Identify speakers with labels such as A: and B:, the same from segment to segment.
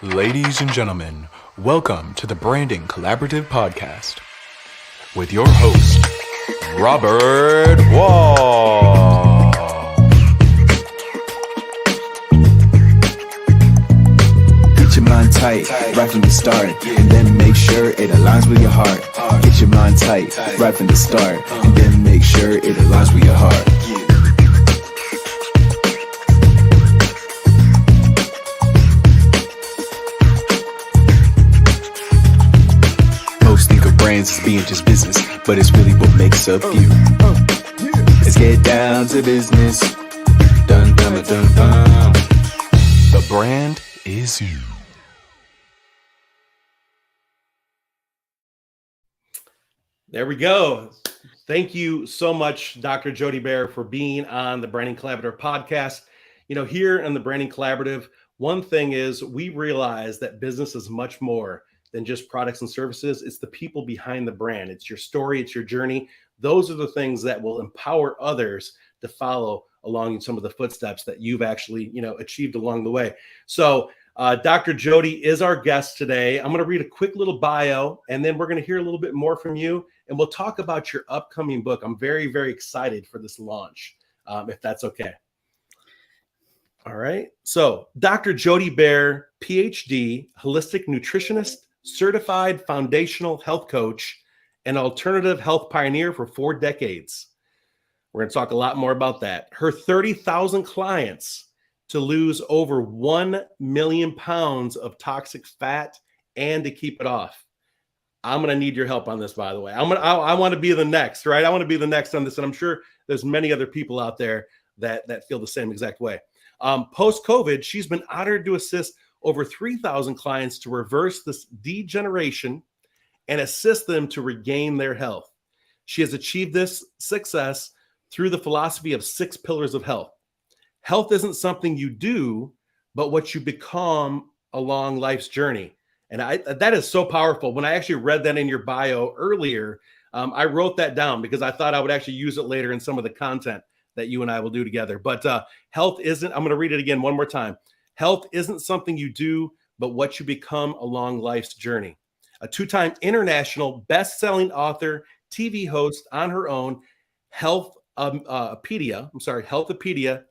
A: Ladies and gentlemen, welcome to the Branding Collaborative Podcast with your host, Robert Wall.
B: Get your mind tight right from the start, and then make sure it aligns with your heart. Get your mind tight right from the start, and then make sure it aligns with your heart. Most think of brands as being just business, but it's really what makes up you. Let's get down to business. Dun dun dun dun dun.
A: The brand is you.
C: There we go. Thank you so much, Dr. Jody Baer, for being on the Branding Collaborative podcast. You know, here in the Branding Collaborative, one thing is we realize that business is much more than just products and services. It's the people behind the brand. It's your story. It's your journey. Those are the things that will empower others to follow along some of the footsteps that you've actually, achieved along the way. So Dr. Jody is our guest today. I'm going to read a quick little bio, and then we're going to hear a little bit more from you, and we'll talk about your upcoming book. I'm very, very excited for this launch, if that's okay. All right. So Dr. Jody Baer, PhD, holistic nutritionist, certified foundational health coach, and alternative health pioneer for 4 decades. We're going to talk a lot more about that. Her 30,000 clients to lose over 1 million pounds of toxic fat and to keep it off. I'm going to need your help on this, by the way. I want to be the next, right? I want to be the next on this. And I'm sure there's many other people out there that feel the same exact way. Post-COVID, she's been honored to assist over 3,000 clients to reverse this degeneration and assist them to regain their health. She has achieved this success through the philosophy of 6 pillars of health. Health isn't something you do, but what you become along life's journey. And that is so powerful. When I actually read that in your bio earlier, I wrote that down because I thought I would actually use it later in some of the content that you and I will do together. But health isn't, I'm going to read it again one more time. Health isn't something you do, but what you become along life's journey. A 2-time international best-selling author, TV host on her own Healthopedia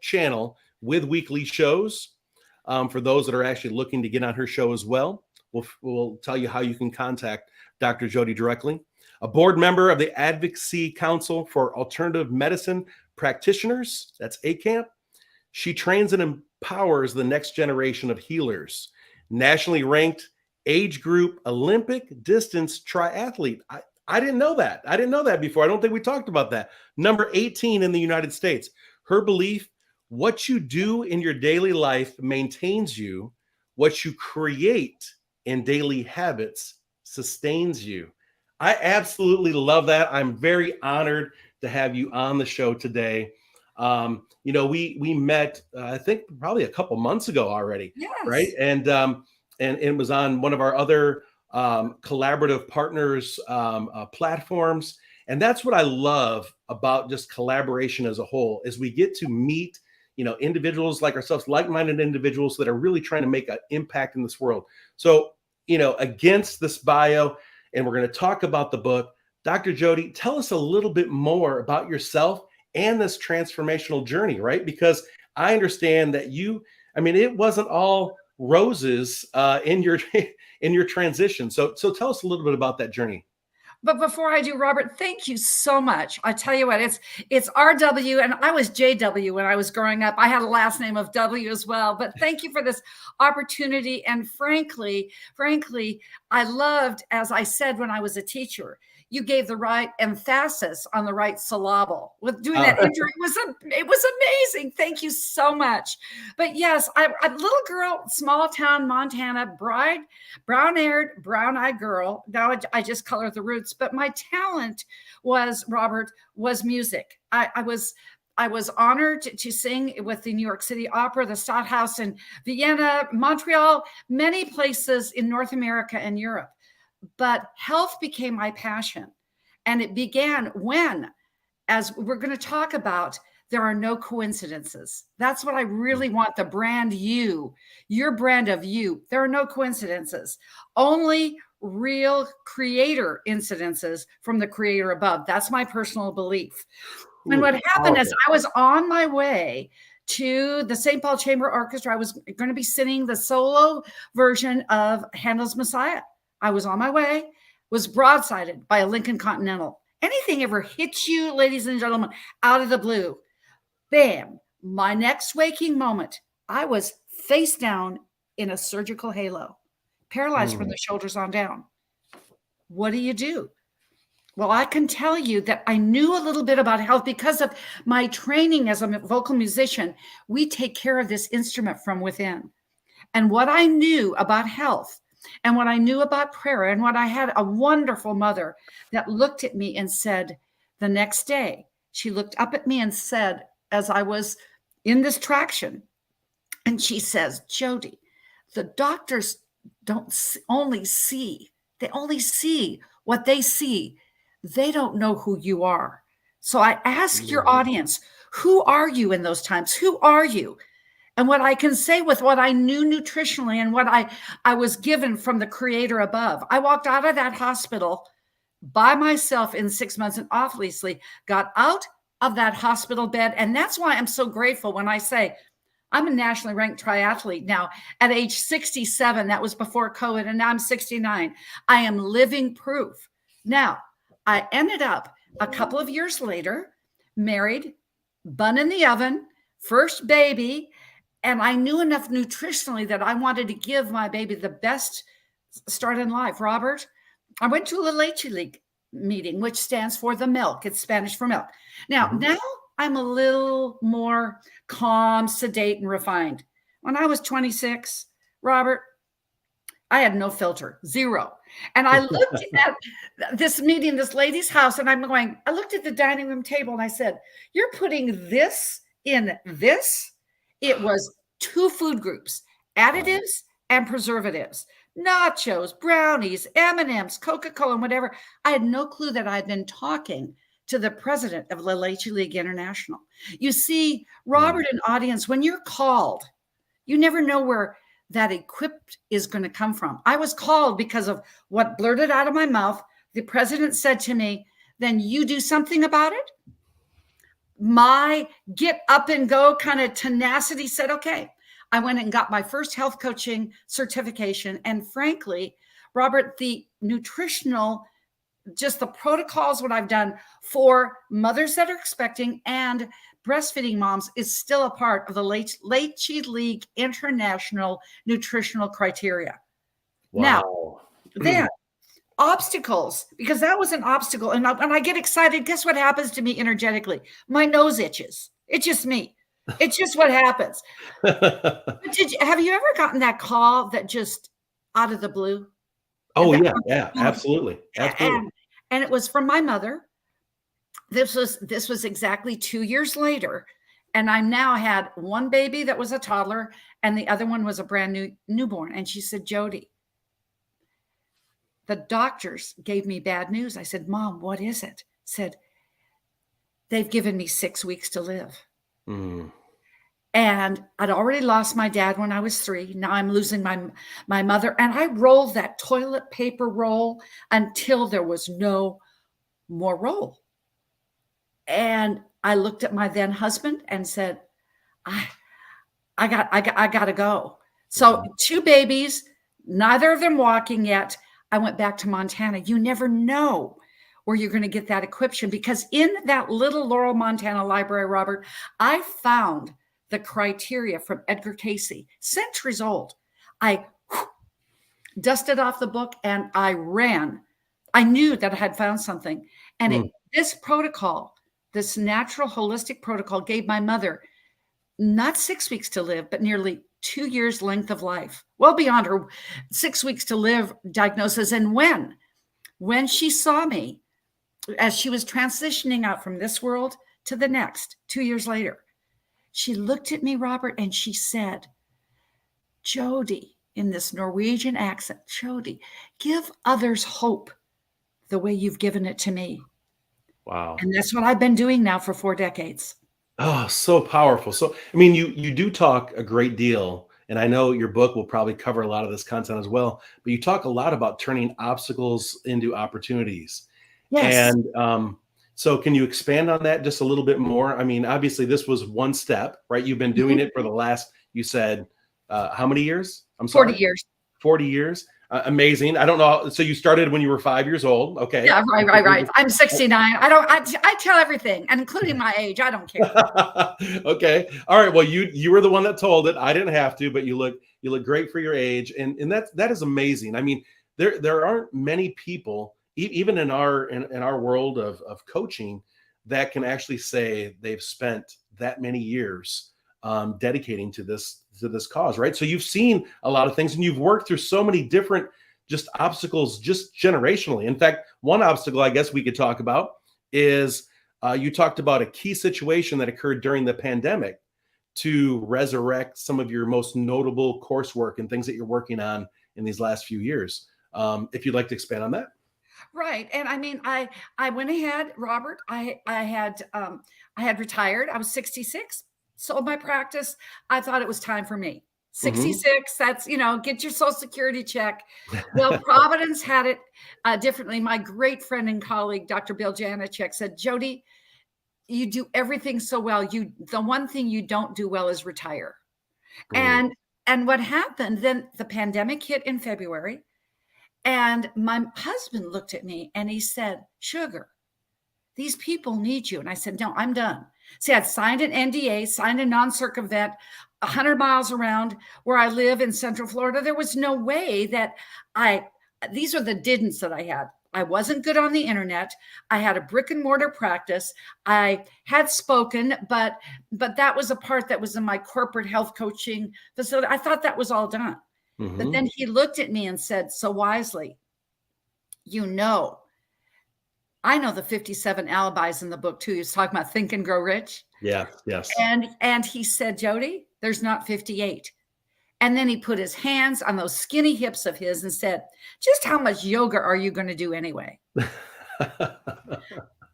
C: channel with weekly shows. For those that are actually looking to get on her show as well, we'll tell you how you can contact Dr. Jody directly. A board member of the Advocacy Council for Alternative Medicine Practitioners, that's ACAMP. She trains and empowers the next generation of healers. Nationally ranked age group Olympic distance triathlete. I didn't know that. I didn't know that before. I don't think we talked about that. Number 18 in the United States. Her belief, what you do in your daily life maintains you. What you create in daily habits sustains you. I absolutely love that. I'm very honored to have you on the show today. We met, I think probably a couple months ago already, yes. Right? And it was on one of our other collaborative partners platforms. And that's what I love about just collaboration as a whole, is we get to meet, individuals like ourselves, like-minded individuals that are really trying to make an impact in this world. So, against this bio, and we're going to talk about the book, Dr. Jody, tell us a little bit more about yourself and this transformational journey, right? Because I understand that it wasn't all roses in your transition. So tell us a little bit about that journey.
D: But before I do, Robert, thank you so much. I tell you what, it's RW, and I was JW when I was growing up. I had a last name of W as well. But thank you for this opportunity. And frankly, I loved, as I said when I was a teacher, you gave the right emphasis on the right syllable with doing that intro. It was amazing. Thank you so much. But yes, I'm a little girl, small town, Montana, brown-haired, brown-eyed girl. Now I just color the roots. But my talent was music. I was honored to sing with the New York City Opera, the Stadthaus in Vienna, Montreal, many places in North America and Europe. But health became my passion. And it began when, as we're going to talk about, there are no coincidences. That's what I really want. The brand you, your brand of you. There are no coincidences, only real creator incidences from the creator above. That's my personal belief. And what happened is I was on my way to the St. Paul Chamber Orchestra. I was going to be singing the solo version of Handel's Messiah. I was on my way, was broadsided by a Lincoln Continental. Anything ever hits you, ladies and gentlemen, out of the blue? Bam. My next waking moment, I was face down in a surgical halo, paralyzed from the shoulders on down. What do? Well, I can tell you that I knew a little bit about health because of my training as a vocal musician. We take care of this instrument from within. And what I knew about health and what I knew about prayer, and what I had a wonderful mother that looked at me and said, the next day, she looked up at me and said, as I was in this traction, and she says, Jody, the doctors only see what they see. They don't know who you are. So I ask your audience, who are you in those times? Who are you? And what I can say with what I knew nutritionally and what I was given from the creator above, I walked out of that hospital by myself in 6 months and obviously got out of that hospital bed. And that's why I'm so grateful when I say I'm a nationally ranked triathlete now at age 67. That was before COVID. And now I'm 69. I am living proof. Now, I ended up a couple of years later, married, bun in the oven, first baby. And I knew enough nutritionally that I wanted to give my baby the best start in life. Robert, I went to a La Leche League meeting, which stands for the milk. It's Spanish for milk. Now I'm a little more calm, sedate, and refined. When I was 26, Robert, I had no filter, zero. And I looked at this meeting, this lady's house, and I looked at the dining room table and I said, you're putting this in this? It was 2 food groups, additives and preservatives, nachos, brownies, M&Ms, Coca-Cola, and whatever. I had no clue that I'd been talking to the president of La Leche League International. You see, Robert and audience, when you're called, you never know where that equipped is going to come from. I was called because of what blurted out of my mouth. The president said to me, then you do something about it. My get up and go kind of tenacity said, okay. I went and got my first health coaching certification. And frankly, Robert, the nutritional, just the protocols, what I've done for mothers that are expecting and breastfeeding moms is still a part of the Leche League International nutritional criteria.
C: Wow.
D: Now, then obstacles, because that was an obstacle. And when I get excited, guess what happens to me energetically? My nose itches. It's just me. It's just what happens. But have you ever gotten that call that just out of the blue?
C: Oh, yeah, absolutely. Absolutely.
D: And it was from my mother. This was exactly 2 years later. And I now had one baby that was a toddler and the other one was a brand new newborn. And she said, Jody, the doctors gave me bad news. I said, Mom, what is it? Said, they've given me 6 weeks to live. And I'd already lost my dad when I was 3. Now I'm losing my mother. And I rolled that toilet paper roll until there was no more roll. And I looked at my then husband and said, I got to go. So 2 babies, neither of them walking yet. I went back to Montana. You never know where you're going to get that equipment, because in that little Laurel, Montana library, Robert, I found the criteria from Edgar Cayce, centuries old. I dusted off the book and I ran. I knew that I had found something. And this protocol, this natural holistic protocol, gave my mother not 6 weeks to live, but nearly 2 years length of life, well beyond her 6 weeks to live diagnosis. And when she saw me as she was transitioning out from this world to the next 2 years later, she looked at me, Robert, and she said, Jody, in this Norwegian accent, Jody, give others hope the way you've given it to me.
C: Wow.
D: And that's what I've been doing now for 4 decades.
C: Oh, so powerful. So, I mean, you do talk a great deal, and I know your book will probably cover a lot of this content as well. But you talk a lot about turning obstacles into opportunities.
D: Yes.
C: And so, can you expand on that just a little bit more? I mean, obviously, this was one step, right? You've been doing
D: Mhm.
C: it for the last, you said, how many years? I'm
D: 40
C: sorry,
D: years.
C: 40 years. Amazing. I don't know. So you started when you were 5 years old. Okay.
D: Yeah, right. I'm 69. I tell everything, and including my age. I don't care.
C: Okay. All right. Well, you were the one that told it. I didn't have to, but you look great for your age, and that is amazing. I mean, there aren't many people, even in our world of coaching, that can actually say they've spent that many years dedicating to this cause, right? So you've seen a lot of things, and you've worked through so many different just obstacles, just generationally. In fact, one obstacle I guess we could talk about is you talked about a key situation that occurred during the pandemic to resurrect some of your most notable coursework and things that you're working on in these last few years. If you'd like to expand on that.
D: Right. And I mean, I went ahead, Robert. I had retired. I was 66. Sold my practice. I thought it was time for me.
C: Mhm.
D: 66, that's, get your social security check. Well, Providence had it differently. My great friend and colleague, Dr. Bill Janicek, said, Jody, you do everything so well. The one thing you don't do well is retire.
C: Mm.
D: And what happened, then the pandemic hit in February. And my husband looked at me and he said, Sugar, these people need you. And I said, no, I'm done. See, I'd signed an NDA, signed a non-circumvent 100 miles around where I live in Central Florida. There was no way that these are the didn'ts that I had. I wasn't good on the internet. I had a brick and mortar practice. I had spoken, but that was a part that was in my corporate health coaching facility. I thought that was all done. But
C: Mhm.
D: then he looked at me and said so wisely, I know the 57 alibis in the book too. He was talking about Think and Grow Rich.
C: Yeah. Yes.
D: And he said, Jody, there's not 58. And then he put his hands on those skinny hips of his and said, just how much yoga are you going to do anyway?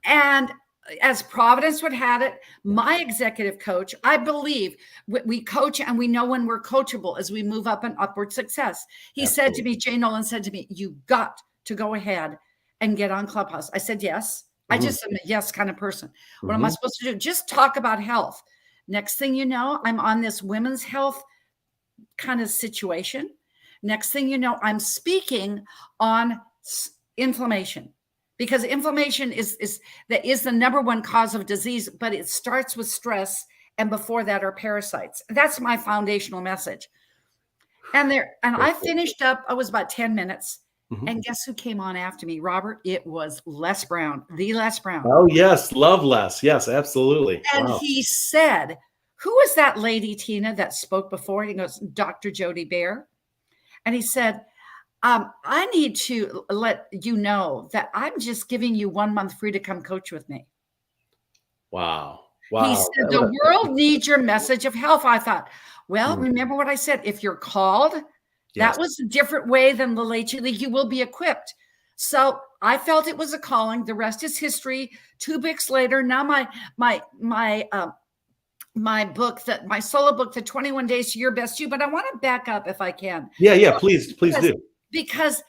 D: And as Providence would have it, my executive coach, I believe we coach and we know when we're coachable as we move up in upward success. He said to me, Jay Nolan said to me, you got to go ahead and get on Clubhouse. I said, yes. I just am a yes kind of person. What am I supposed to do? Just talk about health. Next thing you know, I'm on this women's health kind of situation. Next thing you know, I'm speaking on inflammation, because inflammation is the number one cause of disease, but it starts with stress, and before that are parasites. That's my foundational message. And I finished up. I was about 10 minutes.
C: Mhm.
D: And guess who came on after me, Robert? It was Les Brown, the Les Brown.
C: Oh, yes. Love Les. Yes, absolutely.
D: And
C: Wow.
D: he said, who is that lady, Tina, that spoke before? He goes, Dr. Jody Bear. And he said, I need to let you know that I'm just giving you 1 month free to come coach with me.
C: Wow.
D: He
C: Wow.
D: said, the world needs your message of health. I thought, well, remember what I said? If you're called,
C: Yes.
D: that was a different way than the Leche League. You will be equipped. So I felt it was a calling. The rest is history. 2 books later, now my book, my solo book, The 21 Days to Your Best You. But I want to back up if I can.
C: Yeah. Please do.
D: Because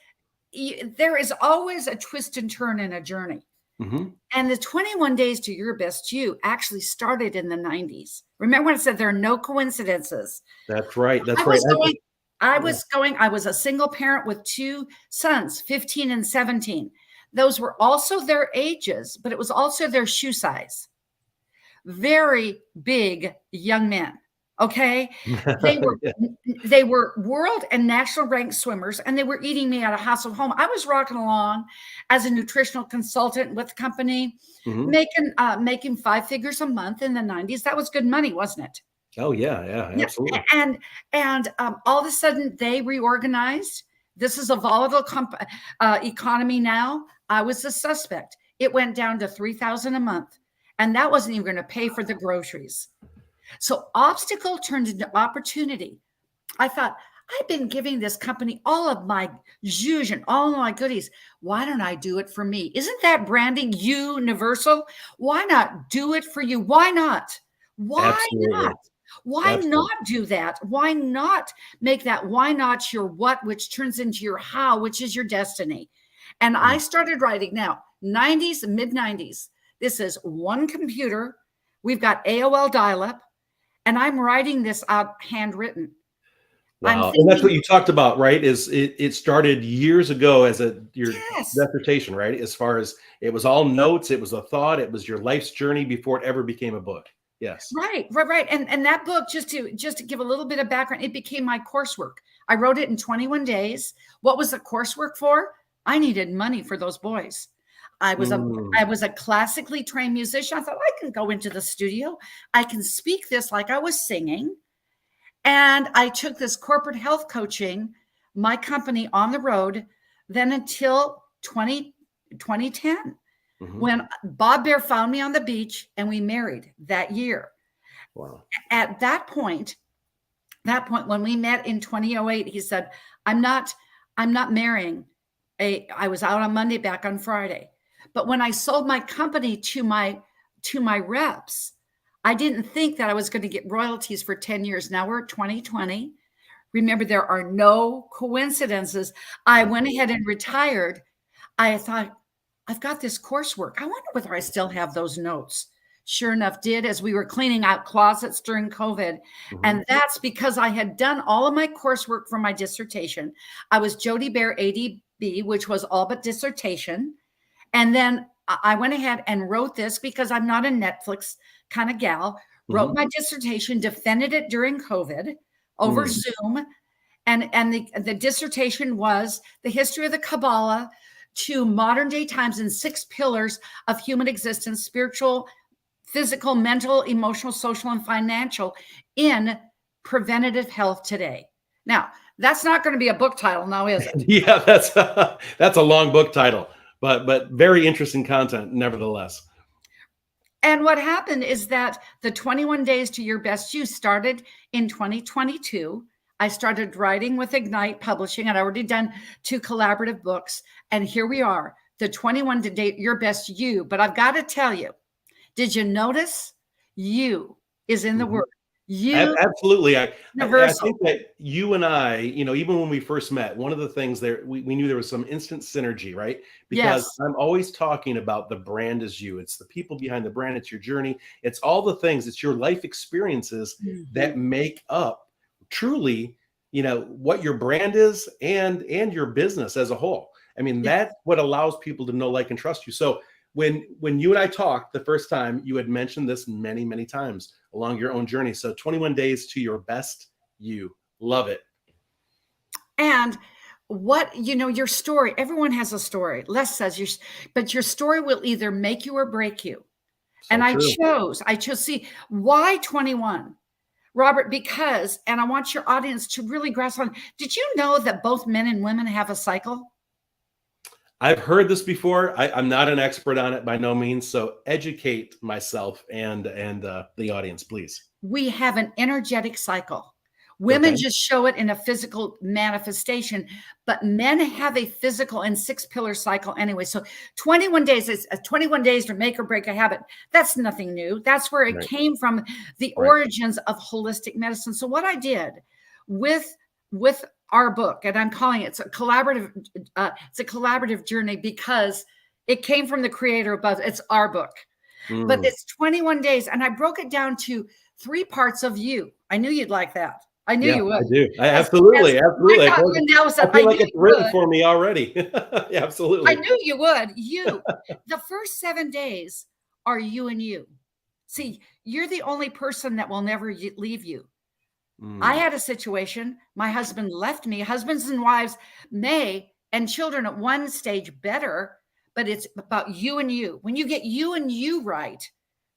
D: there is always a twist and turn in a journey.
C: Mm-hmm.
D: And the 21 Days to Your Best You actually started in the 90s. Remember when I said there are no coincidences?
C: That's right.
D: I was a single parent with 2 sons, 15 and 17. Those were also their ages, but it was also their shoe size. Very big young men. Okay. They were world and national ranked swimmers, and they were eating me out of house of home. I was rocking along as a nutritional consultant with the company, making 5 figures a month in the 90s. That was good money, wasn't it?
C: Oh yeah, absolutely.
D: And all of a sudden they reorganized. This is a volatile economy now. I was a suspect. It went down to $3,000 a month, and that wasn't even going to pay for the groceries. So obstacle turned into opportunity. I thought, I've been giving this company all of my zhuzh and all of my goodies. Why don't I do it for me? Isn't that branding universal? Why not do it for you? Why not? Why
C: Absolutely.
D: not? Why
C: Absolutely.
D: not do that? Why not make that why not your what, which turns into your how, which is your destiny? And I started writing now, 90s, mid 90s. This is one computer. We've got AOL dial up, and I'm writing this out handwritten. I'm
C: Wow. And that's what
D: thinking,
C: you talked about, right? Is it started years ago as your
D: yes,
C: dissertation, right? As far as it was all notes, it was a thought, it was your life's journey before it ever became a book. Yes.
D: right. And that book, just to give a little bit of background, it became my coursework. I wrote it in 21 days. What was the coursework for? I needed money for those boys. I was a
C: Mm.
D: I was a classically trained musician. I thought I can go into the studio. I can speak this like I was singing. And I took this corporate health coaching, my company on the road, then until 2010,
C: Mhm.
D: when Bob Bear found me on the beach and we married that year.
C: Wow.
D: At that point when we met in 2008, he said, I'm not marrying I was out on Monday, back on Friday. But when I sold my company to my reps, I didn't think that I was going to get royalties for 10 years. Now we're at 2020. Remember, there are no coincidences. I went ahead and retired. I thought, I've got this coursework. I wonder whether I still have those notes. Sure enough, did, as we were cleaning out closets during COVID.
C: Mhm.
D: And that's because I had done all of my coursework for my dissertation. I was Jody Bear ADB, which was all but dissertation. And then I went ahead and wrote this because I'm not a Netflix kind of gal. Wrote
C: Mhm.
D: my dissertation, defended it during COVID over
C: Mm.
D: Zoom. And the dissertation was the history of the Kabbalah to modern day times in 6 pillars of human existence: spiritual, physical, mental, emotional, social, and financial in preventative health today. Now, that's not going to be a book title now, is it?
C: Yeah, that's a long book title, but very interesting content nevertheless.
D: And what happened is that the 21 Days to Your Best You started in 2022. I started writing with Ignite Publishing. I'd already done 2 collaborative books. And here we are, the 21 to date Your Best You. But I've got to tell you, did you notice you is in the
C: Mhm.
D: word? You
C: Absolutely. I
D: universal.
C: think that you and I, even when we first met, one of the things there, we knew there was some instant synergy, right? Because
D: Yes.
C: I'm always talking about the brand as you. It's the people behind the brand, it's your journey, it's all the things, it's your life experiences that
D: Mhm.
C: make up truly, what your brand is and your business as a whole. I mean,
D: Yeah.
C: that's what allows people to know, like, and trust you. So when you and I talked the first time, you had mentioned this many, many times along your own journey. So 21 days to your best you. Love it.
D: And your story, everyone has a story. Les says but your story will either make you or break you.
C: So
D: And
C: true.
D: see, why 21? Robert, because, and I want your audience to really grasp on, did you know that both men and women have a cycle?
C: I've heard this before. I'm not an expert on it by no means. So educate myself and the audience, please.
D: We have an energetic cycle. Women
C: Okay.
D: just show it in a physical manifestation, but men have a physical and 6-pillar cycle anyway. So 21 days is 21 days to make or break a habit. That's nothing new. That's where it
C: Right.
D: came from, the
C: Right.
D: origins of holistic medicine. So what I did with our book, and I'm calling it, it's a collaborative journey because it came from the creator above. It's our book. But
C: Mm.
D: it's 21 days, and I broke it down to 3 parts of you. I knew you'd like that. I knew
C: Yeah,
D: you would.
C: I do. As
D: As my
C: absolutely.
D: God, Lindell
C: I
D: said, "I
C: feel
D: knew
C: like it's
D: you
C: written
D: would.
C: for me already. Yeah,
D: I
C: absolutely.
D: knew you would." The first 7 days are you and you. See, you're the only person that will never leave you. I
C: Mm.
D: had a situation, my husband left me. Husbands and wives may, and children at one stage better, but it's about you and you. When you get you and you right,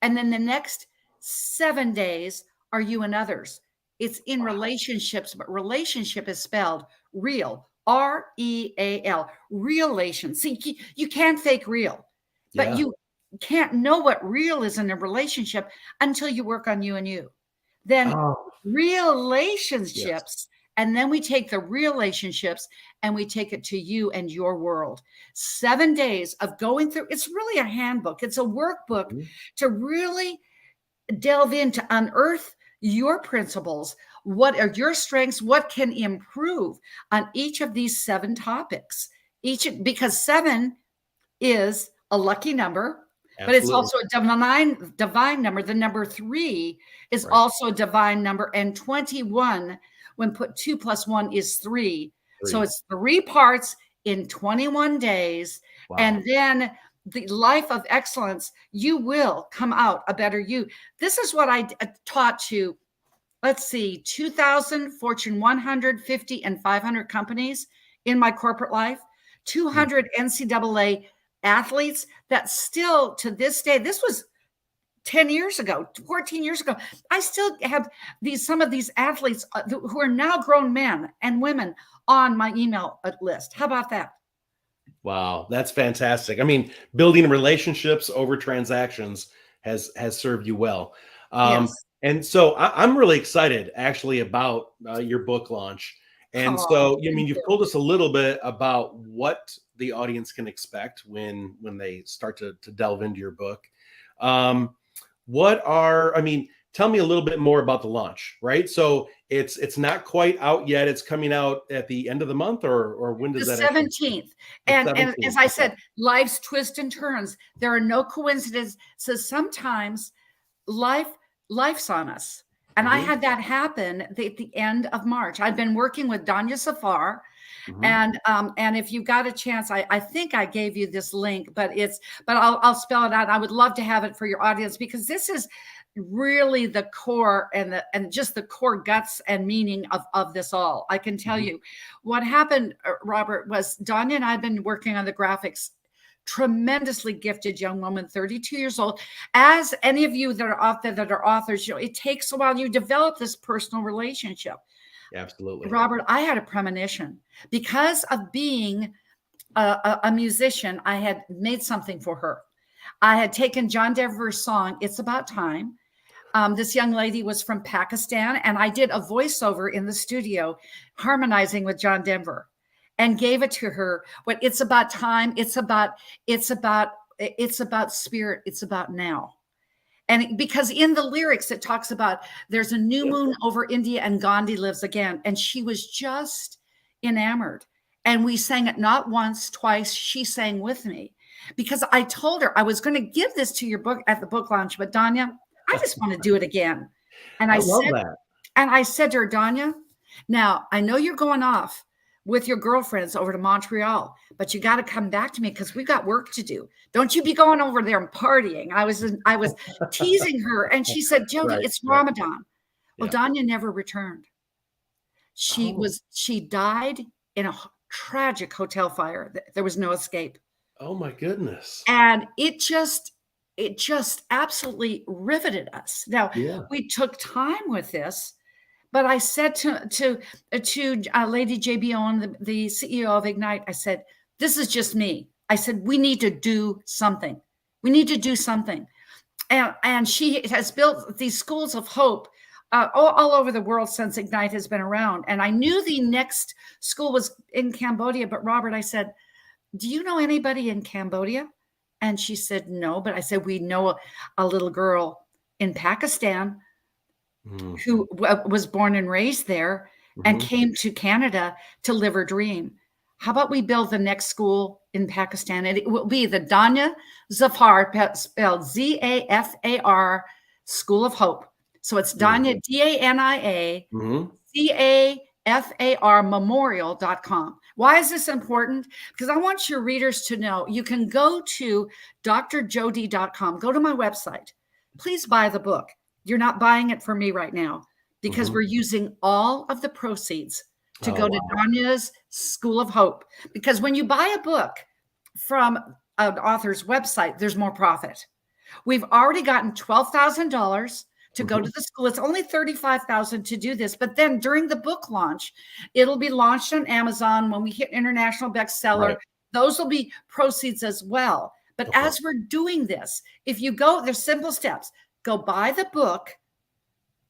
D: and then the next 7 days are you and others. It's in relationships, but relationship is spelled real, REAL, relation. See, you can't fake real, but
C: Yeah.
D: you can't know what real is in a relationship until you work on you and you. Then
C: Oh, yes.
D: relationships, and then we take the relationships and we take it to you and your world. 7 days of going through, it's really a handbook, it's a workbook
C: Mhm.
D: to really delve in to unearth your principles. What are your strengths? What can improve on each of these 7 topics? Because 7 is a lucky number, but it's
C: Absolutely.
D: also a divine number. The number 3 is
C: Right.
D: also a divine number, and 21, when put 2 plus 1 is 3. So
C: 3.
D: it's 3 parts in 21 days.
C: Wow.
D: And then the life of excellence, you will come out a better you. This is what I taught to, let's see, 2,000 Fortune 150 and 500 companies in my corporate life, 200 NCAA athletes that still to this day, this was 10 years ago, 14 years ago, I still have some of these athletes who are now grown men and women on my email list. How about that?
C: Wow, that's fantastic. I mean, building relationships over transactions has served you well.
D: Yes.
C: And so I'm really excited actually about your book launch. And
D: Oh,
C: so, I mean,
D: thank
C: you've
D: you.
C: told us a little bit about what the audience can expect when they start to delve into your book. Tell me a little bit more about the launch, right? So it's not quite out yet. It's coming out at the end of the month, or when does
D: The
C: that actually?
D: 17th.
C: The
D: And
C: 17th,
D: as I
C: okay.
D: said, life's twists and turns. There are no coincidences. So sometimes life's on us. And I
C: Mhm.
D: had that happen at the end of March. I've been working with Danya Safar.
C: Mhm.
D: And if you got a chance, I think I gave you this link, but I'll spell it out. I would love to have it for your audience, because this is really the core and just the core guts and meaning of this all. I can tell
C: Mhm.
D: you what happened, Robert, was Danya and I have been working on the graphics. Tremendously gifted young woman, 32 years old. As any of you that are out there that are authors, it takes a while. You develop this personal relationship.
C: Absolutely.
D: Robert, I had a premonition because of being a musician. I had made something for her. I had taken John Denver's song, It's About Time. This young lady was from Pakistan, and I did a voiceover in the studio harmonizing with John Denver and gave it to her. What it's about time, it's about spirit, it's about now. And because in the lyrics, it talks about there's a new moon over India and Gandhi lives again. And she was just enamored. And we sang it not once, twice. She sang with me because I told her I was going to give this to your book at the book launch. But Danya, I just want to do it again. And
C: I love that.
D: I said to her, Danya, now I know you're going off with your girlfriends over to Montreal, but you got to come back to me because we got work to do. Don't you be going over there and partying. I was teasing her, and she said, Jody,
C: Right,
D: it's
C: right.
D: Ramadan. Well,
C: Yeah.
D: Danya never returned. She died in a tragic hotel fire. There was no escape.
C: Oh my goodness.
D: And it just absolutely riveted us. Now,
C: Yeah.
D: we took time with this, but I said to Lady JB Owen, the CEO of Ignite, I said, this is just me. I said, we need to do something. We need to do something. And she has built these schools of hope all over the world since Ignite has been around. And I knew the next school was in Cambodia, but Robert, I said, do you know anybody in Cambodia? And she said, no. But I said, we know a little girl in Pakistan
C: Mhm.
D: who was born and raised there and
C: Mhm.
D: came to Canada to live her dream. How about we build the next school in Pakistan? And it will be the Danya Zafar, spelled Zafar, School of Hope. So it's Danya, DANIA,
C: Mhm.
D: CAFAR memorial.com. Why is this important? Because I want your readers to know you can go to drjody.com, go to my website. Please buy the book. You're not buying it for me right now because
C: Mhm.
D: we're using all of the proceeds to
C: Oh,
D: go to Danya's School of Hope. Because when you buy a book from an author's website, there's more profit. We've already gotten $12,000 to go to the school. It's only $35,000 to do this. But then during the book launch, it'll be launched on Amazon. When we hit international bestseller,
C: Right.
D: those will be proceeds as well. But
C: Okay.
D: as we're doing this, if you go, there's simple steps. Go buy the book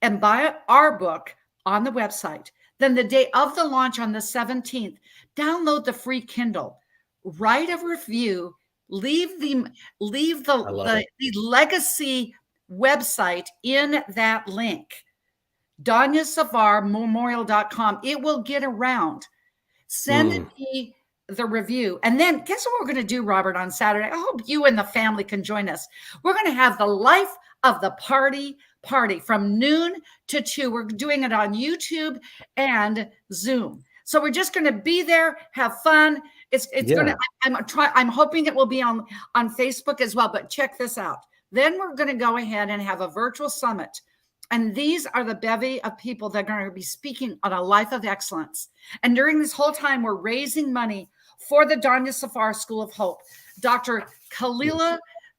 D: and buy our book on the website. Then the day of the launch on the 17th, download the free Kindle, write a review, leave the
C: I love it.
D: legacy website in that link, DonyaSavarMemorial.com. It will get around. Send me the review. And then guess what we're going to do, Robert, on Saturday? I hope you and the family can join us. We're going to have the Life of the Party from noon to 2. We're doing it on YouTube and Zoom. So we're just going to be there, have fun. It's going to, I'm hoping it will be on Facebook as well, but check this out. Then we're going to go ahead and have a virtual summit. And these are the bevy of people that are going to be speaking on a life of excellence. And during this whole time, we're raising money for the Donya Safar School of Hope. Dr. Khalila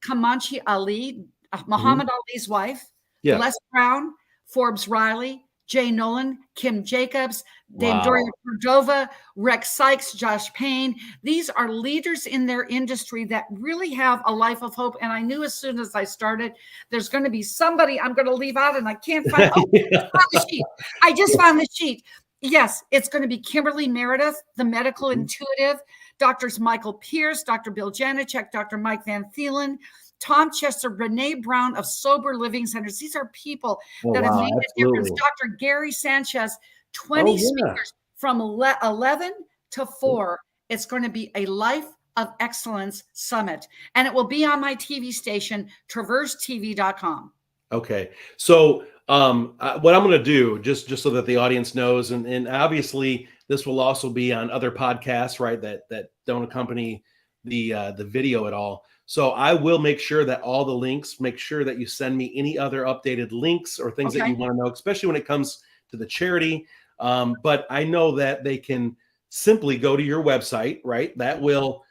D: Kamanchi Ali, Muhammad Ali's wife, Les Brown, Forbes Riley, Jay Nolan, Kim Jacobs, Dame Doria Cordova, Rex Sykes, Josh Payne. These are leaders in their industry that really have a life of hope. And I knew as soon as I started, there's going to be somebody I'm going to leave out, and I can't find. The sheet. I just found the sheet. Yes, it's going to be Kimberly Meredith, the medical intuitive, Drs. Michael Pierce, Dr. Bill Janicek, Dr. Mike Van Thielen, Tom Chester, Brene Brown of Sober Living Centers. These are people that have made a difference. Dr. Gary Sanchez, 20 speakers from 11 to 4. It's going to be a Life of Excellence Summit. And it will be on my TV station, TraverseTV.com.
C: Okay. So what I'm going to do, just so that the audience knows, and obviously this will also be on other podcasts, right, that don't accompany the video at all. So I will make sure that all the links, make sure that you send me any other updated links or things that you want to know, especially when it comes to the charity. But I know that they can simply go to your website, right? That will,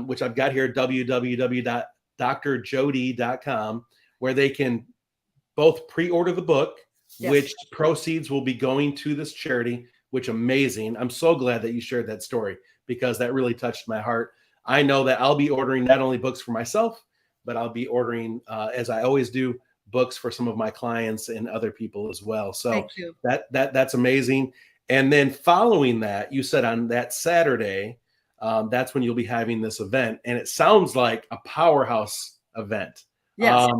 C: which I've got here, www.drjody.com, where they can both pre-order the book, which proceeds will be going to this charity, which amazing. I'm so glad that you shared that story because that really touched my heart. I know that I'll be ordering not only books for myself, but I'll be ordering, as I always do, books for some of my clients and other people as well. So
D: thank you.
C: That's amazing. And then following that, you said on that Saturday, that's when you'll be having this event. And it sounds like a powerhouse event.
D: Yes.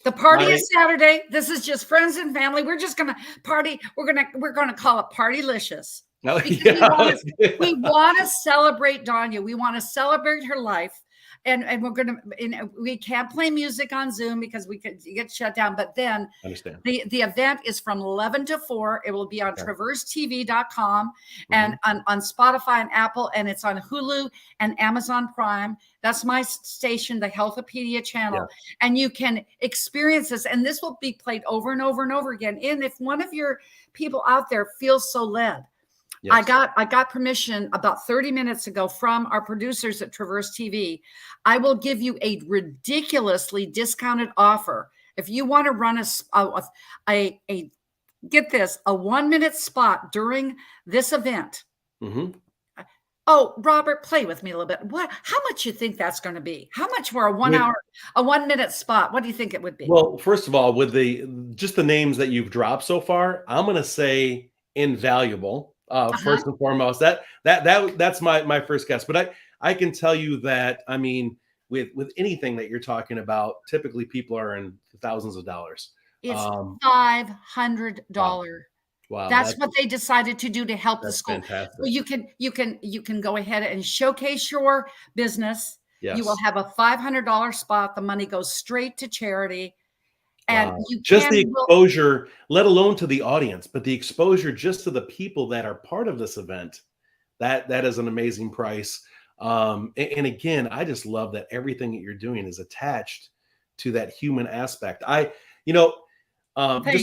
D: The party is Saturday. This is just friends and family. We're just going to party. We're going to call it Partylicious.
C: Oh,
D: we want to celebrate Donya. We want to celebrate her life. And we're going to, we can't play music on Zoom because we could get shut down. But then the event is from 11 to 4. It will be on TraverseTV.com and on Spotify and Apple. And it's on Hulu and Amazon Prime. That's my station, the Healthopedia channel. And you can experience this. And this will be played over and over and over again. And if one of your people out there feels so led, I got permission about 30 minutes ago from our producers at Traverse TV. I will give you a ridiculously discounted offer. If you want to run a get this, a 1-minute spot during this event. Oh, Robert, play with me a little bit. How much you think that's going to be? How much for a 1-minute spot? What do you think it would be?
C: Well, first of all, with just the names that you've dropped so far, I'm going to say invaluable. First and foremost, that's my first guess. But I can tell you that, I mean, with anything that you're talking about, typically people are in thousands of dollars.
D: It's $500.
C: Wow,
D: that's what they decided to do to help the school.
C: Fantastic.
D: So you can go ahead and showcase your business.
C: Yes.
D: You will have a $500 spot. The money goes straight to charity. And you
C: just the exposure, let alone to the audience, but the exposure just to the people that are part of this event, that is an amazing price. And again, I just love that everything that you're doing is attached to that human aspect. Just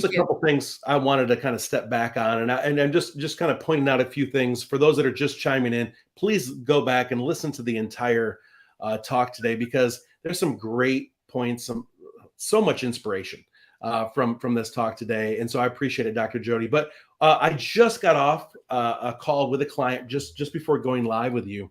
C: a couple things I wanted to kind of step back on, and I'm just kind of pointing out a few things for those that are just chiming in. Please go back and listen to the entire talk today because there's some great points, so much inspiration from this talk today. And so I appreciate it, Dr. Jody. But I just got off a call with a client just before going live with you.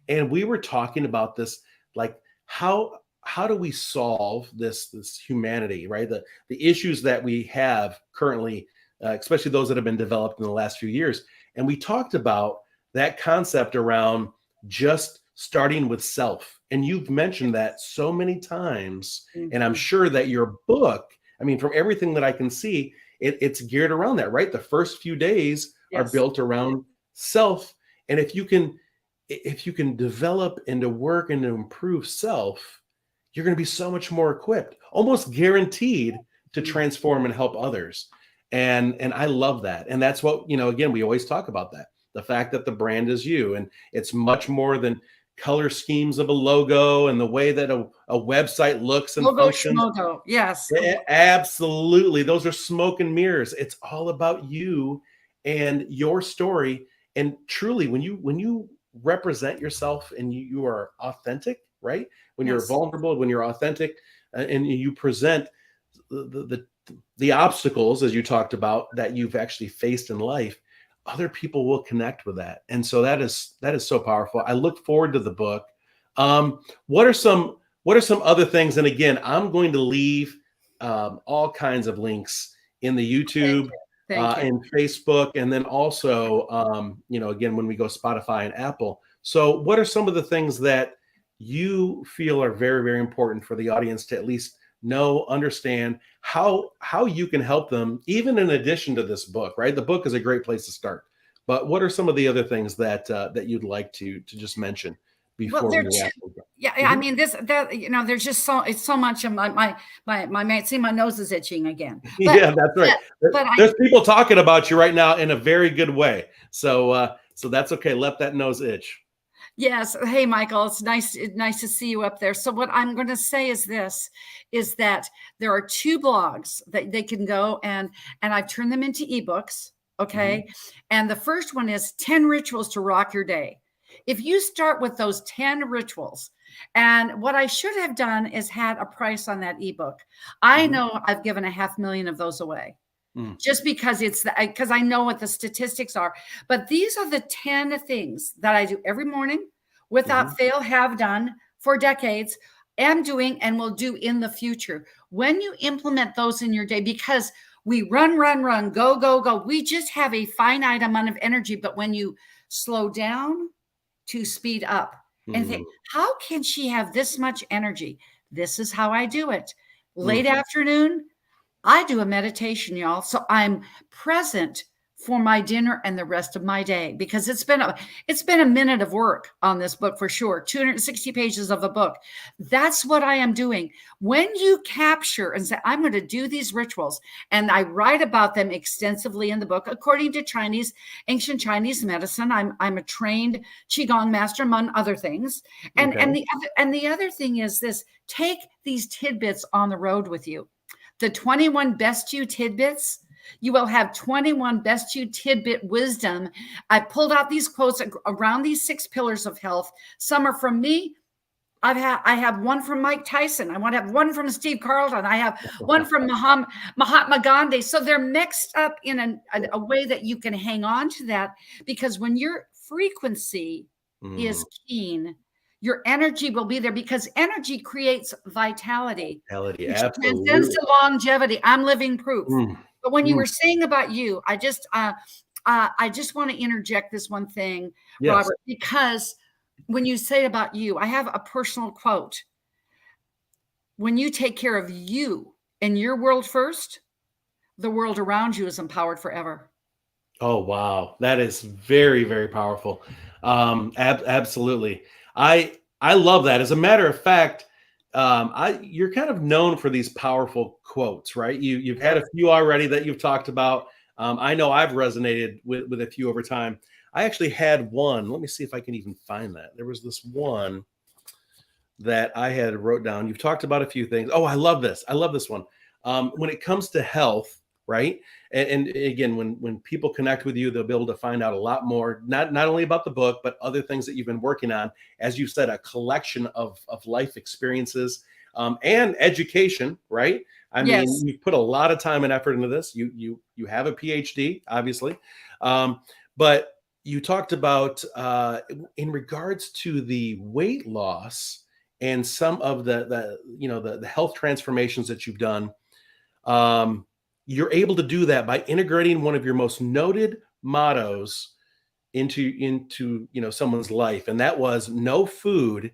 C: And we were talking about this, like how do we solve this humanity, right? The issues that we have currently, especially those that have been developed in the last few years. And we talked about that concept around just starting with self. And you've mentioned that so many times. And I'm sure that your book I mean, from everything that I can see, it's geared around that, right? The first few days are
D: Yes.
C: built around self. And if you can develop and to work and to improve self, you're going to be so much more equipped, almost guaranteed to transform and help others. And I love that. And that's what, again, we always talk about that. The fact that the brand is you, and it's much more than color schemes of a logo and the way that a website looks and
D: Logo
C: functions.
D: schmogo. Yes.
C: Absolutely. Those are smoke and mirrors. It's all about you and your story. And truly, when you represent yourself and you are authentic, right? When you're
D: Yes.
C: vulnerable, when you're authentic, and you present the obstacles, as you talked about, that you've actually faced in life, other people will connect with that. And so that is so powerful. I look forward to the book. What are some other things? And again, I'm going to leave all kinds of links in the YouTube
D: Thank you.
C: and Facebook, and then also again, when we go Spotify and Apple. So what are some of the things that you feel are very, very important for the audience to at least know, understand how you can help them, even in addition to this book, right? The book is a great place to start, but what are some of the other things that you'd like to just mention before we wrap up?
D: Yeah, I mean, there's just so much of my see, my nose is itching again.
C: Yeah, that's right. There's people talking about you right now in a very good way. So that's okay. Let that nose itch.
D: Yes. Hey, Michael, it's nice to see you up there. So what I'm going to say is that there are 2 blogs that they can go and I've turned them into ebooks. Okay. Mm-hmm. And the first one is 10 rituals to rock your day. If you start with those 10 rituals, and what I should have done is had a price on that ebook. I know I've given 500,000 of those away. Just because because I know what the statistics are. But these are the 10 things that I do every morning without fail, have done for decades, am doing, and will do in the future. When you implement those in your day, because we run, go, we just have a finite amount of energy. But when you slow down to speed up and think, how can she have this much energy? This is how I do it. Late afternoon, I do a meditation, y'all. So I'm present for my dinner and the rest of my day, because it's been a minute of work on this book for sure. 260 pages of a book. That's what I am doing. When you capture and say, I'm going to do these rituals, and I write about them extensively in the book, according to ancient Chinese medicine. I'm a trained Qigong master, among other things. And the other thing is this: take these tidbits on the road with you. The 21 best you tidbits, you will have 21 best you tidbit wisdom. I pulled out these quotes around these 6 pillars of health. Some are from me. I have one from Mike Tyson. I want to have one from Steve Carlton. I have one from Mahatma Gandhi. So they're mixed up in a way that you can hang on to that, because when your frequency is keen, your energy will be there, because energy creates vitality.
C: Absolutely.
D: Transcends to longevity. I'm living proof. But when you were saying about you, I just want to interject this one thing, Robert, because when you say about you, I have a personal quote. When you take care of you and your world first, the world around you is empowered forever.
C: Oh, wow. That is very, very powerful. Absolutely. I love that. As a matter of fact, you're kind of known for these powerful quotes, right? You've had a few already that you've talked about. I know I've resonated with a few over time. I actually had one. Let me see if I can even find that. There was this one that I had wrote down. You've talked about a few things. Oh, I love this. I love this one. When it comes to health, right? And again, when people connect with you, they'll be able to find out a lot more, not only about the book, but other things that you've been working on. As you said, a collection of life experiences and education, right? I mean, you've put a lot of time and effort into this. You have a PhD, obviously. But you talked about in regards to the weight loss and some of the health transformations that you've done. You're able to do that by integrating one of your most noted mottos into someone's life, and that was, no food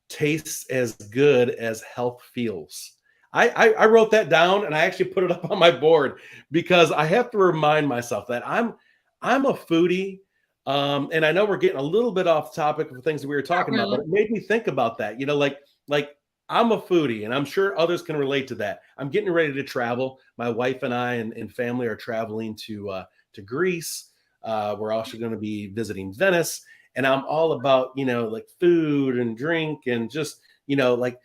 C: tastes as good as health feels. I wrote that down and I actually put it up on my board because I have to remind myself that I'm a foodie. And I know we're getting a little bit off topic of things that we were talking about,
D: really.
C: but it made me think about that. Like I'm a foodie, and I'm sure others can relate to that. I'm getting ready to travel. My wife and I and family are traveling to Greece. We're also going to be visiting Venice, and I'm all about like food and drink and just like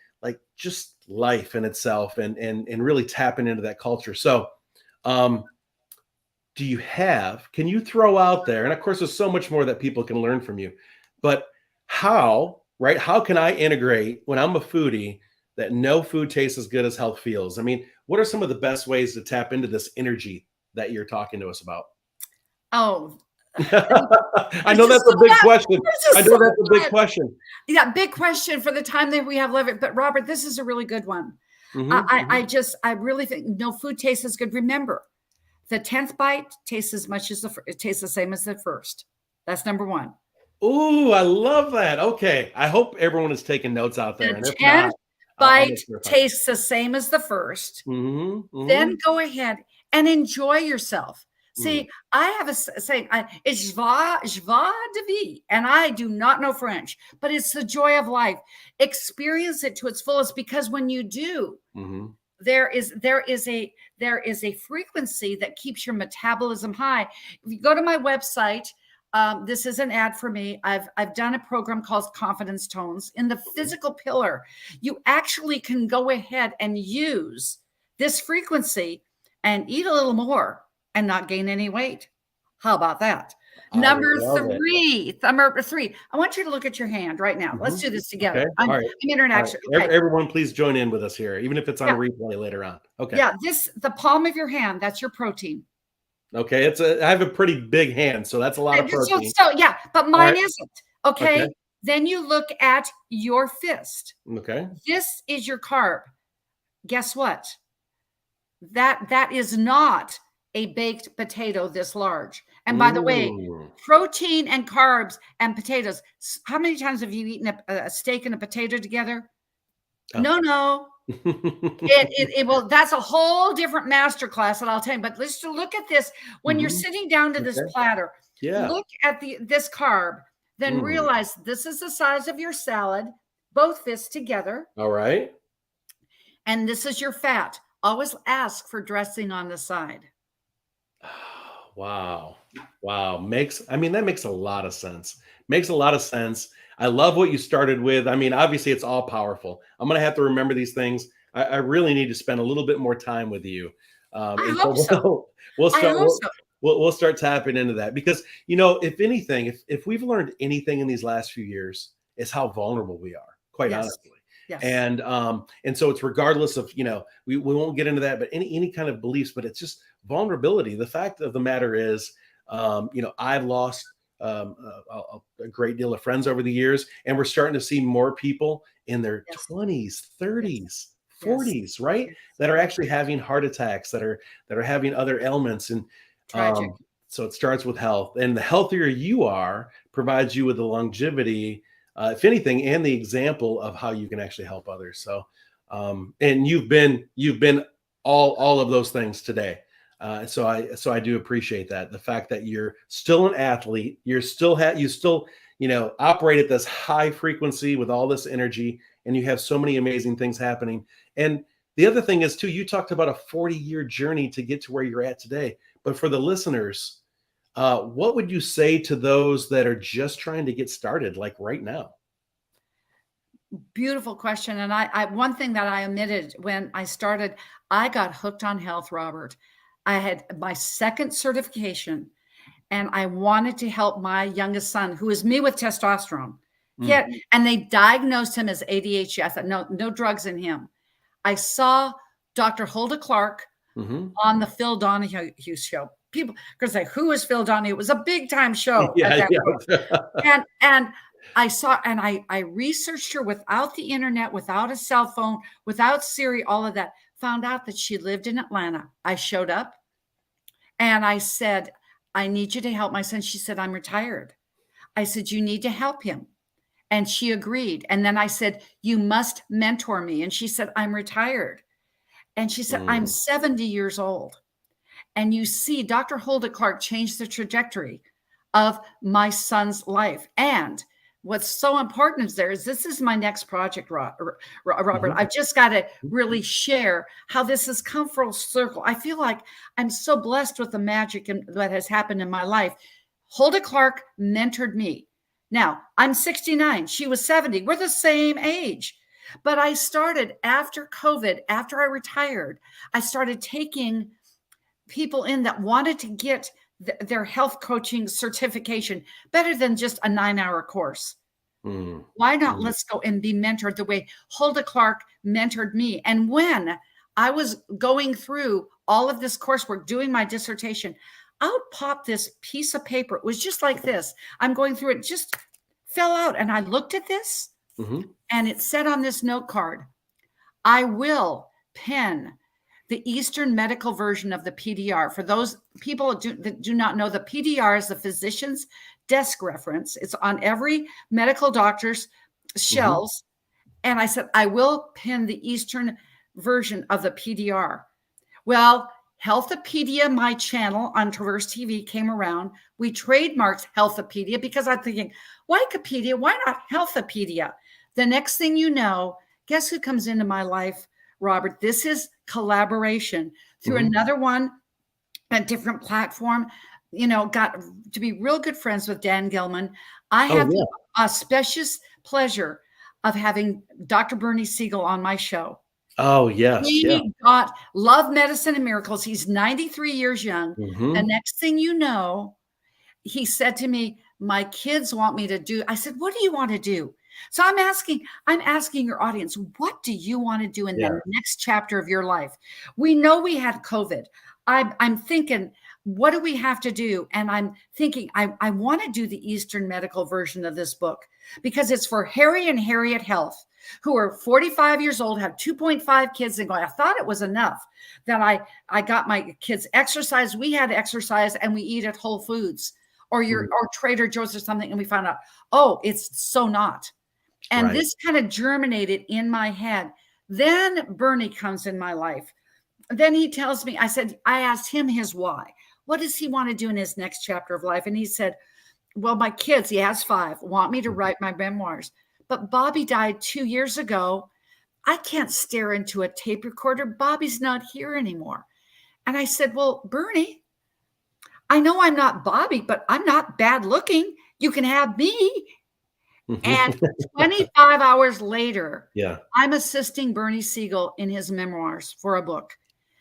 C: just life in itself and really tapping into that culture. So, can you throw out there, and of course there's so much more that people can learn from you, but how can I integrate when I'm a foodie that no food tastes as good as health feels? I mean, what are some of the best ways to tap into this energy that you're talking to us about?
D: Oh,
C: I know that's a big question. I know that's a big question.
D: Yeah, big question for the time that we have left. But Robert, this is a really good one. I really think no food tastes as good. Remember, the 10th bite tastes as much as it tastes the same as the first. That's number one.
C: Ooh, I love that. Okay. I hope everyone is taking notes out there.
D: The 10th bite tastes the same as the first. Then go ahead and enjoy yourself. See, I have a saying, it's joie de vivre, and I do not know French, but it's the joy of life. Experience it to its fullest, because when you do, there is a frequency that keeps your metabolism high. If you go to my website, this is an ad for me. I've done a program called Confidence Tones. In the physical pillar, you actually can go ahead and use this frequency and eat a little more and not gain any weight. How about that? Number three. I want you to look at your hand right now. Let's do this together.
C: Okay.
D: I'm international.
C: Right. Okay. Everyone, please join in with us here, even if it's on replay later on. Okay.
D: Yeah. The palm of your hand, that's your protein.
C: Okay. I have a pretty big hand, so that's a lot of protein.
D: So yeah, but mine isn't. Okay. Then you look at your fist.
C: Okay.
D: This is your carb. Guess what? That is not a baked potato this large. And by the way, protein and carbs and potatoes. How many times have you eaten a steak and a potato together? Oh. No. Well, that's a whole different masterclass that I'll tell you. But let's look at this. When you're sitting down to this platter, look at this carb, then realize this is the size of your salad, both fists together.
C: All right.
D: And this is your fat. Always ask for dressing on the side.
C: Wow. That makes a lot of sense. Makes a lot of sense. I love what you started with. I mean, obviously it's all powerful. I'm going to have to remember these things. I really need to spend a little bit more time with you.
D: I hope so.
C: We'll start tapping into that, because, if anything, if we've learned anything in these last few years, it's how vulnerable we are, quite honestly.
D: Yes.
C: And so it's regardless of, we won't get into that, but any kind of beliefs, but it's just vulnerability. The fact of the matter is, I've lost a great deal of friends over the years, and we're starting to see more people in their 20s, 30s, 40s, right? That are actually having heart attacks, that are having other ailments. And
D: tragic.
C: So it starts with health, and the healthier you are provides you with the longevity, if anything, and the example of how you can actually help others. So, and you've been all of those things today. So I do appreciate that. The fact that you're still an athlete, you still operate at this high frequency with all this energy, and you have so many amazing things happening. And the other thing is too, you talked about a 40-year journey to get to where you're at today. But for the listeners, what would you say to those that are just trying to get started, like right now?
D: Beautiful question. And I one thing that I omitted when I started, I got hooked on health, Robert. I had my second certification, and I wanted to help my youngest son, who is me with testosterone. And they diagnosed him as ADHD. I thought, no drugs in him. I saw Dr. Hulda Clark on the Phil Donahue show. People could say, who is Phil Donahue? It was a big time show. And I saw, and I researched her without the internet, without a cell phone, without Siri, all of that. Found out that she lived in Atlanta. I showed up and I said, I need you to help my son. She said, I'm retired. I said, you need to help him. And she agreed. And then I said, you must mentor me. And she said, I'm retired. And she said, I'm 70 years old. And you see, Dr. Hulda Clark changed the trajectory of my son's life. And what's so important is this is my next project, Robert. I've just got to really share how this has come full circle. I feel like I'm so blessed with the magic that has happened in my life. Hulda Clark mentored me. Now, I'm 69. She was 70. We're the same age. But I started after COVID, after I retired, I started taking people in that wanted to get their health coaching certification better than just a 9-hour course. Why not let's go and be mentored the way Hulda Clark mentored me? And when I was going through all of this coursework, doing my dissertation, out popped this piece of paper. It was just like this. I'm going through it, just fell out. And I looked at this and it said on this note card, I will pen the Eastern medical version of the PDR. For those people that do not know, the PDR is the physician's desk reference. It's on every medical doctor's shelves. And I said, I will pen the Eastern version of the PDR. Well, Healthopedia, my channel on Traverse TV, came around. We trademarked Healthopedia because I'm thinking, Wikipedia, why not Healthopedia? The next thing you know, guess who comes into my life, Robert? This is collaboration through another one, a different platform. You know, got to be real good friends with Dan Gilman. I have the auspicious pleasure of having Dr. Bernie Siegel on my show.
C: Oh, yes.
D: He got Love, Medicine, and Miracles. He's 93 years young. The next thing you know, he said to me, my kids want me to do. I said, what do you want to do? So I'm asking your audience, what do you want to do in the next chapter of your life? We know we had COVID. I'm thinking, what do we have to do? And I'm thinking, I want to do the Eastern medical version of this book because it's for Harry and Harriet Health, who are 45 years old, have 2.5 kids, and going, I thought it was enough that I got my kids exercise. We had exercise and we eat at Whole Foods or Trader Joe's or something. And we found out, oh, it's so not. And this kind of germinated in my head. Then Bernie comes in my life. Then he tells me, I asked him his why. What does he want to do in his next chapter of life? And he said, well, my kids, he has 5, want me to write my memoirs. But Bobby died 2 years ago. I can't stare into a tape recorder. Bobby's not here anymore. And I said, well, Bernie, I know I'm not Bobby, but I'm not bad looking. You can have me. And 25 hours later, I'm assisting Bernie Siegel in his memoirs for a book.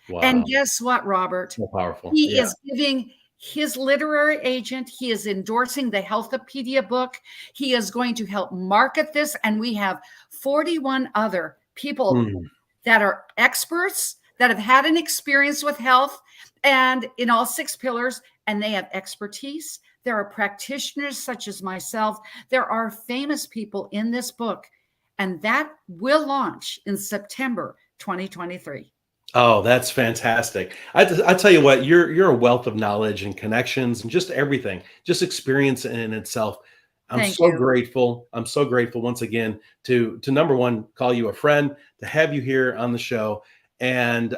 D: Wow. And guess what, Robert?
C: So powerful.
D: He is giving his literary agent, he is endorsing the Healthopedia book. He is going to help market this. And we have 41 other people that are experts that have had an experience with health and in all 6 pillars, and they have expertise. There are practitioners such as myself. There are famous people in this book, and that will launch in September 2023.
C: Oh, that's fantastic. I tell you what, you're a wealth of knowledge and connections and just everything, just experience in itself. I'm so grateful. I'm so grateful once again to number one, call you a friend, to have you here on the show. And,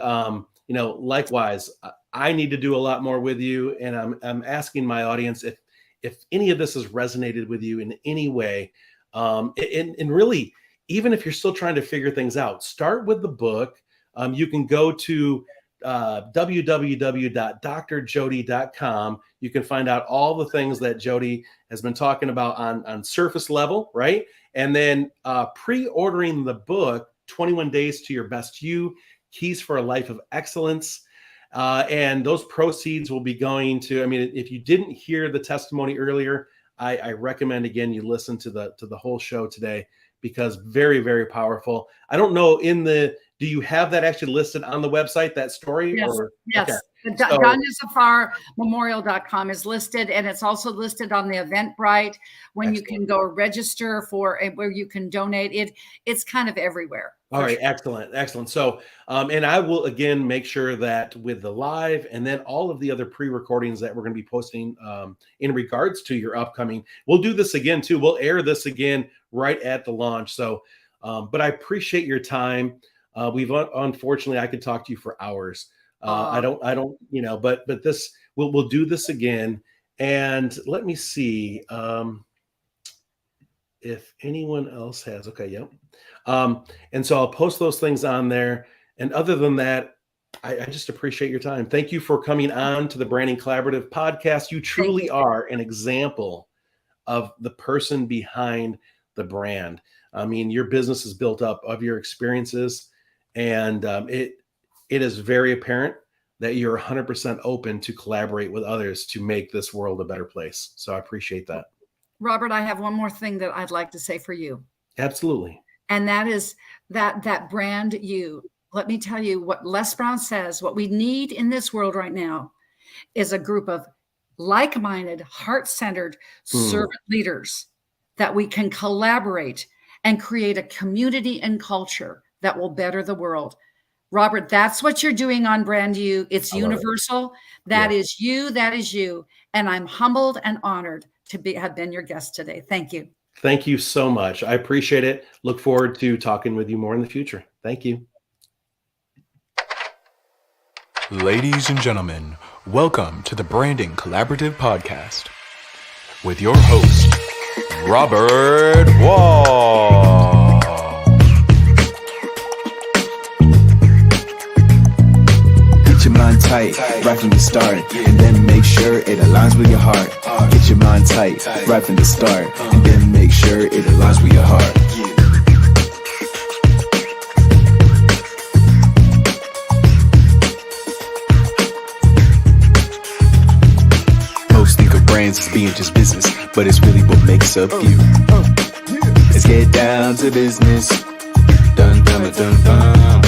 C: likewise, I need to do a lot more with you. And I'm asking my audience if any of this has resonated with you in any way. And really, even if you're still trying to figure things out, start with the book. You can go to www.drjody.com. You can find out all the things that Jody has been talking about on surface level, right? And then pre-ordering the book, 21 Days to Your Best You, Keys for a Life of Excellence. And those proceeds will be going to, if you didn't hear the testimony earlier, I recommend, again, you listen to the whole show today, because very, very powerful. I don't know, do you have that actually listed on the website, that story?
D: Yes.
C: Or?
D: Yes.
C: Okay.
D: DonyaZafarMemorial.com is listed, and it's also listed on the Eventbrite when you can go register for where you can donate. It's kind of everywhere.
C: All right. Excellent. Excellent. So, and I will, again, make sure that with the live and then all of the other pre-recordings that we're going to be posting in regards to your upcoming, we'll do this again too. We'll air this again right at the launch. So, but I appreciate your time. Unfortunately, I could talk to you for hours. I don't, but this, we'll do this again. And let me see if anyone else has. Okay. Yep. And so I'll post those things on there. And other than that, I just appreciate your time. Thank you for coming on to the Branding Collaborative podcast. You truly are an example of the person behind the brand. I mean, your business is built up of your experiences, and it is very apparent that you're 100% open to collaborate with others to make this world a better place. So I appreciate that.
D: Robert, I have one more thing that I'd like to say for you.
C: Absolutely.
D: And that is that brand you. Let me tell you what Les Brown says. What we need in this world right now is a group of like-minded, heart-centered servant leaders that we can collaborate and create a community and culture that will better the world. Robert, that's what you're doing on Brand You. It's universal. That is you. That is you. And I'm humbled and honored to have been your guest today. Thank you.
C: Thank you so much. I appreciate it. Look forward to talking with you more in the future. Thank you.
A: Ladies and gentlemen, welcome to the Branding Collaborative podcast with your host, Robert Wall.
B: Get your mind tight right from the start, and then make sure it aligns with your heart. Get your mind tight right from the start, and then make sure it aligns with your heart. Most think of brands as being just business, but it's really what makes up you. Let's get down to business. Dun dun dun dun.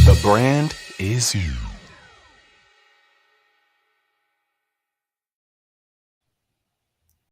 A: The brand is you.